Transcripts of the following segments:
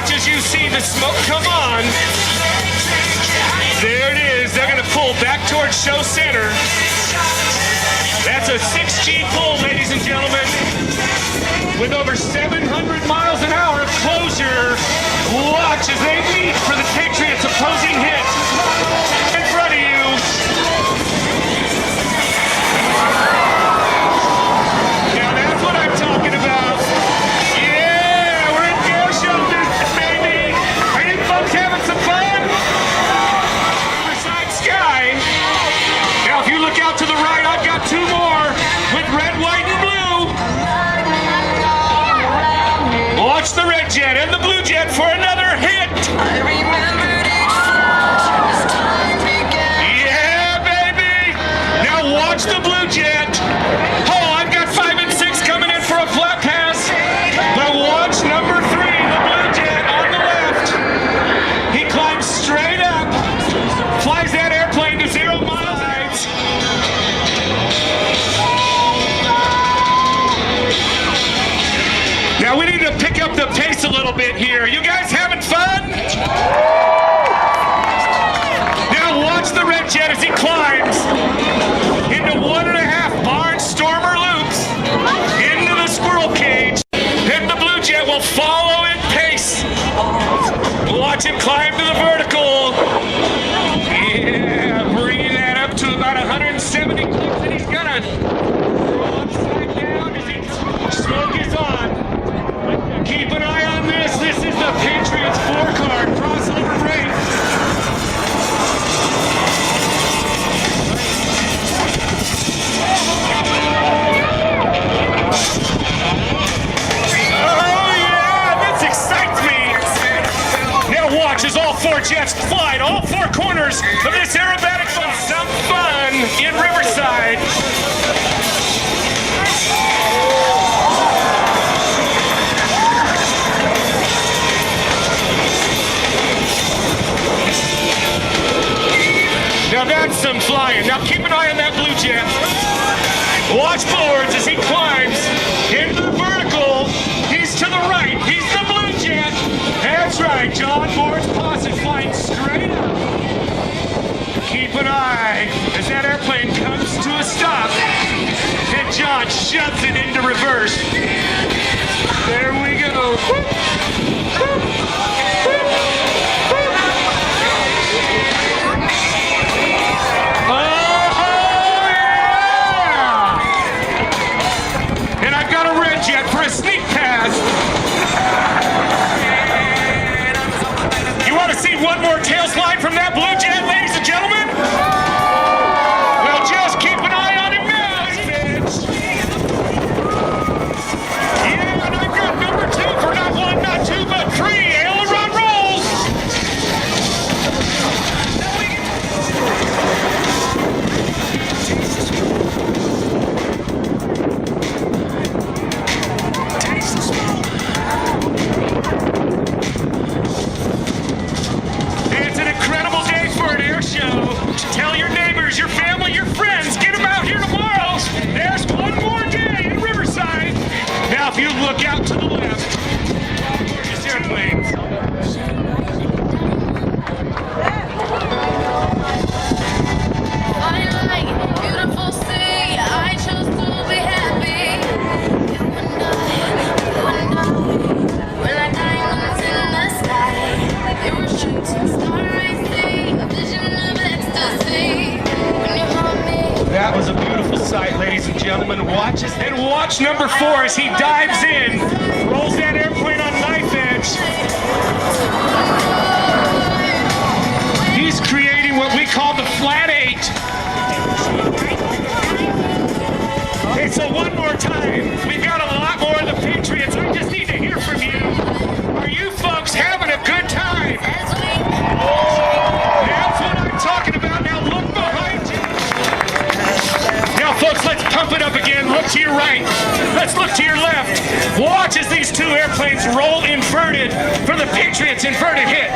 Watch as you see the smoke come on. There it is. They're going to pull back towards show center. That's a 6G pull, ladies and gentlemen. With over 700 miles an hour of closure. Watch as they meet for the Patriots' opposing hit. In front of you. Now that's what I'm talking about. Yeah, we're in airshow business, baby. Are you folks having some fun? Riverside Sky. Now if you look out to the right, I've got two more with red, white, and blue. Watch the red jet and the blue jet for another hit. Yeah, baby. Now watch the blue jet. Oh, I've got 5 and 6 coming in for a flat pass. But watch number 3, the blue jet on the left. He climbs straight up, flies that airplane to 0 miles. Now we need to pick up the pace a little bit here. You guys having fun? Now watch the red jet as he climbs into 1.5 barnstormer loops into the squirrel cage. Then the blue jet will follow in pace. Watch him climb to the vertical. Yeah, bringing that up to about 170 clicks, and he's gonna roll upside down as he smoke is on. Keep an eye on this. This is the Patriots 4-card crossover race. Oh yeah, this excites me. Now watch as all 4 jets fly to all 4 corners of this aerobatic fun. Some fun in Riverside. Now that's some flying. Now keep an eye on that blue jet. Watch boards as he climbs into the vertical. He's to the right. He's the blue jet. That's right. John Board's posse flying straight up. Keep an eye as that airplane comes to a stop. And John shoves it into reverse. There we go. For a sneak pass. You want to see one more tail slide from that blue jet, ladies and gentlemen? Well, just keep an eye on him now, bitch. Yeah, and I've got number 2 for not 1, not 2, but 3. Aileron rolls. Tell your neighbors, your family, your friends, get them out here tomorrow. There's one more day in Riverside. Now, if you look out to the left, gorgeous airplanes. Beautiful sea, I chose to be happy. You and I, we're like diamonds in the sky. They were shooting star racing, a vision of ecstasy. When you hold me. That was a beautiful sight, ladies and gentlemen. Watch us, and watch number 4 as he dives in, rolls that airplane on knife edge. He's creating what we call the flat 8. Okay, so one more time. We've got a lot more of the Patriots. I just need to hear from you. Are you folks having a good time? That's what I'm talking about. Now look behind you. Now, folks, let's pump it up again. Look to your right. Let's look to your left. Watch as these 2 airplanes roll inverted for the Patriots' inverted hit.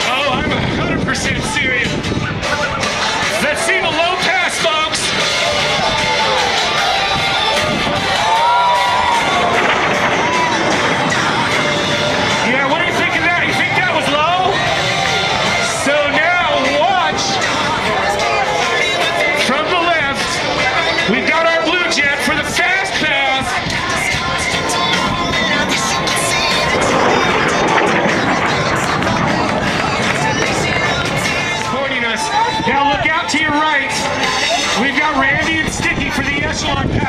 Oh, I'm 100% serious. Let's see the low pass, folks.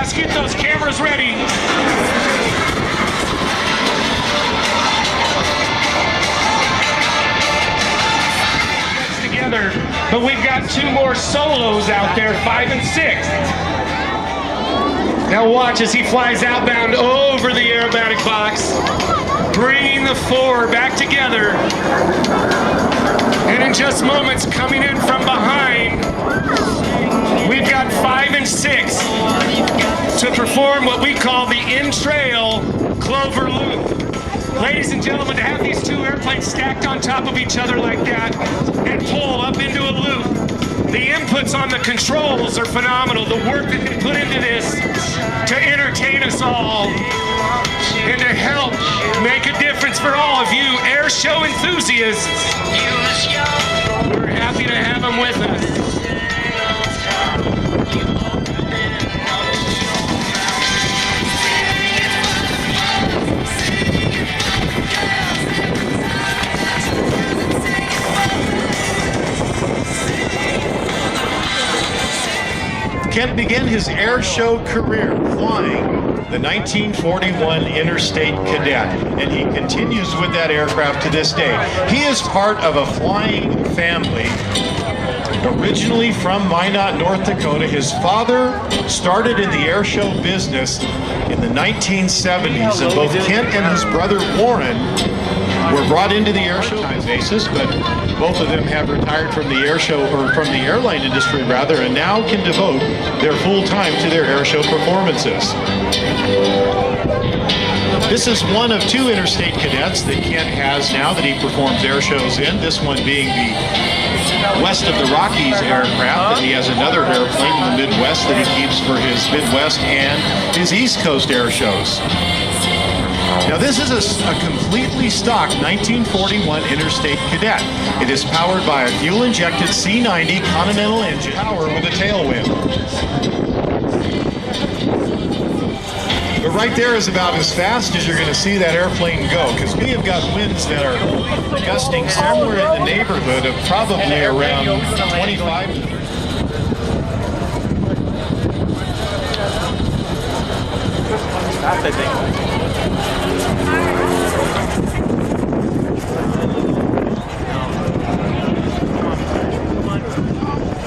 Let's get those cameras ready. Together, but we've got two more solos out there, 5 and 6. Now watch as he flies outbound over the aerobatic box, bringing the 4 back together. And in just moments, coming in from behind, we've got 5 and 6 to perform what we call the in-trail clover loop. Ladies and gentlemen, to have these two airplanes stacked on top of each other like that and pull up into a loop, the inputs on the controls are phenomenal. The work that they put into this to entertain us all and to help make a difference for all of you air show enthusiasts. We're happy to have them with us. Kent began his air show career flying the 1941 Interstate Cadet, and he continues with that aircraft to this day. He is part of a flying family. Originally from Minot, North Dakota, his father started in the air show business in the 1970s, and both Kent and his brother Warren were brought into the air show basis, but both of them have retired from the air show, or from the airline industry rather, and now can devote their full time to their air show performances. This is one of 2 Interstate Cadets that Kent has now that he performs air shows in, this one being the west of the Rockies aircraft, and he has another airplane in the Midwest that he keeps for his Midwest and his East Coast air shows. Now this is a completely stock 1941 Interstate Cadet. It is powered by a fuel-injected C90 Continental engine, power with a tailwind. But right there is about as fast as you're going to see that airplane go, because we have got winds that are gusting somewhere in the neighborhood of probably around 25.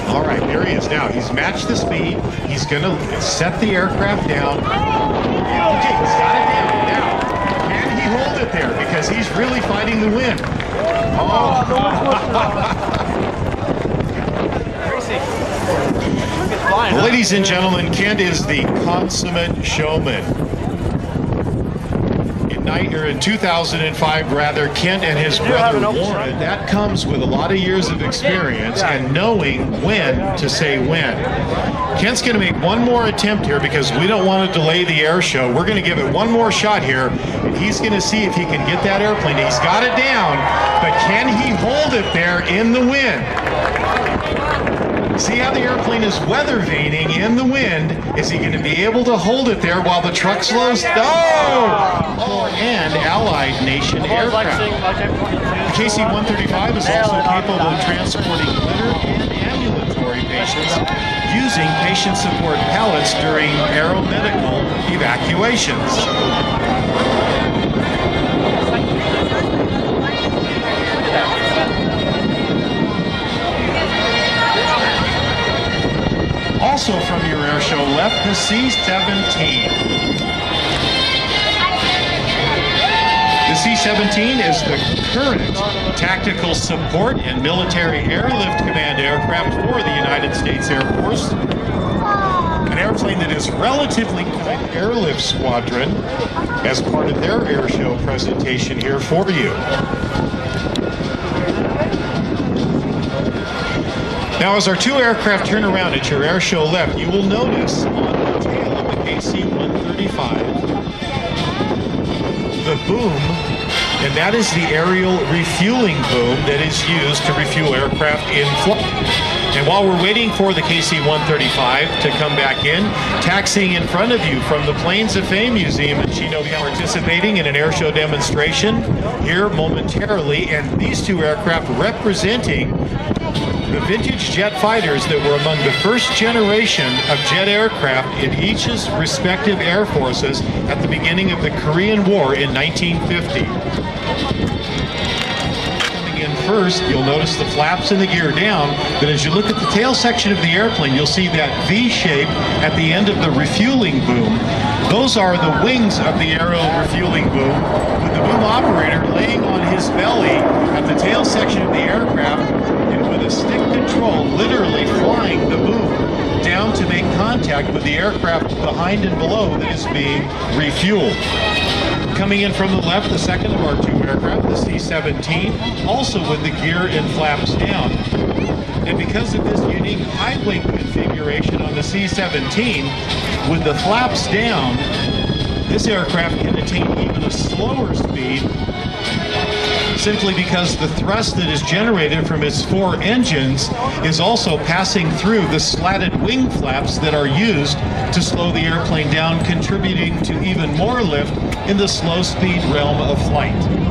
All right, there he is now. He's matched the speed. He's going to set the aircraft down. Okay, he's got it down. Now, can he hold it there? Because he's really fighting the wind. Oh. Well, ladies and gentlemen, Kent is the consummate showman. In 2005, rather, Kent and his brother Warren, that comes with a lot of years of experience and knowing when to say when. Kent's going to make one more attempt here because we don't want to delay the air show. We're going to give it one more shot here, and he's going to see if he can get that airplane. He's got it down, but can he hold it there in the wind? See how the airplane is weather vaning in the wind? Is he going to be able to hold it there while the truck slows? Oh! And Allied Nation aircraft. The KC-135 is also capable of transporting litter and ambulatory patients using patient support pallets during aeromedical evacuations. Also from your air show left, the C-17. The C-17 is the current tactical support and military airlift command aircraft for the United States Air Force. An airplane that is relatively quick airlift squadron as part of their air show presentation here for you. Now, as our 2 aircraft turn around at your air show left, you will notice on the tail of the KC-135 the boom, and that is the aerial refueling boom that is used to refuel aircraft in flight. And while we're waiting for the KC-135 to come back in, taxiing in front of you from the Planes of Fame Museum in Chino, participating in an airshow demonstration here momentarily, and these two aircraft representing the vintage jet fighters that were among the first generation of jet aircraft in each's respective air forces at the beginning of the Korean War in 1950. Coming in first, you'll notice the flaps and the gear down, but as you look at the tail section of the airplane, you'll see that V shape at the end of the refueling boom. Those are the wings of the aero refueling boom, with the boom operator laying on his belly at the tail section of the aircraft, and with a stick control literally flying the boom down to make contact with the aircraft behind and below that is being refueled. Coming in from the left, the second of our two aircraft, the C-17, also with the gear and flaps down. And because of this unique high wing configuration on the C-17, with the flaps down, this aircraft can attain even a slower speed simply because the thrust that is generated from its four engines is also passing through the slatted wing flaps that are used to slow the airplane down, contributing to even more lift in the slow speed realm of flight.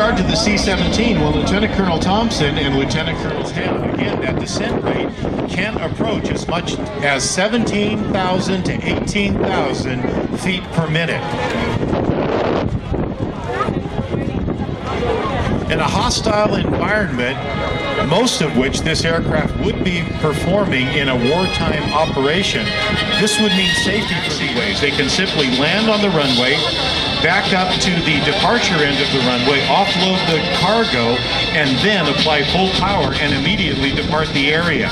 To the C-17, well, Lieutenant Colonel Thompson and Lieutenant Colonel Town, again, that descent rate can approach as much as 17,000 to 18,000 feet per minute. In a hostile environment, most of which this aircraft would be performing in a wartime operation, this would mean safety for the ways. They can simply land on the runway, back up to the departure end of the runway, offload the cargo, and then apply full power and immediately depart the area.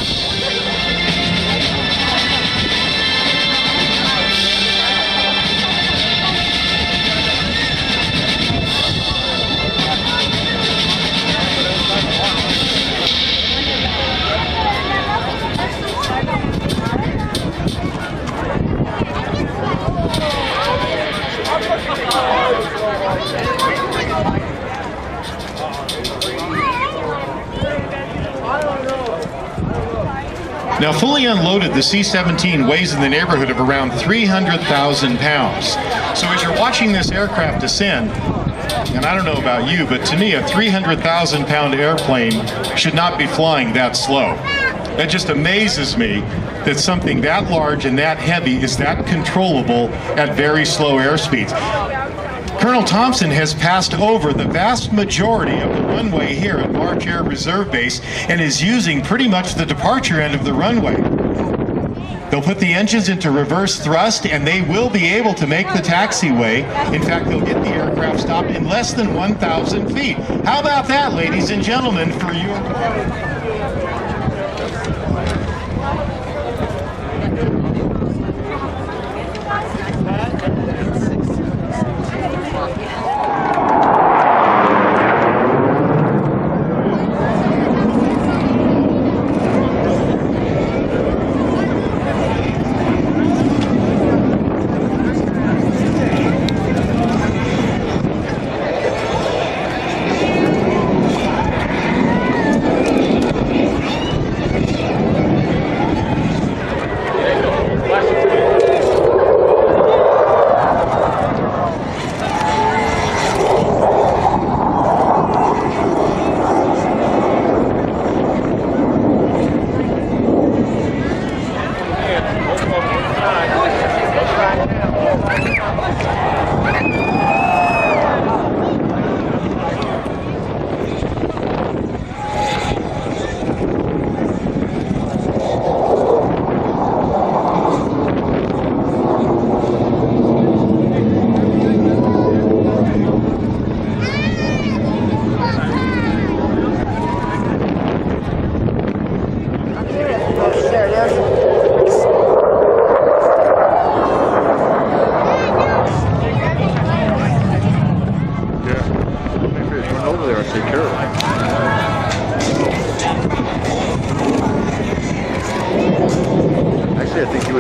Now, fully unloaded, the C-17 weighs in the neighborhood of around 300,000 pounds. So as you're watching this aircraft descend, and I don't know about you, but to me, a 300,000 pound airplane should not be flying that slow. It just amazes me that something that large and that heavy is that controllable at very slow airspeeds. Colonel Thompson has passed over the vast majority of the runway here at March Air Reserve Base and is using pretty much the departure end of the runway. They'll put the engines into reverse thrust and they will be able to make the taxiway. In fact, they'll get the aircraft stopped in less than 1,000 feet. How about that, ladies and gentlemen, for your...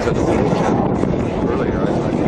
was at the earlier. I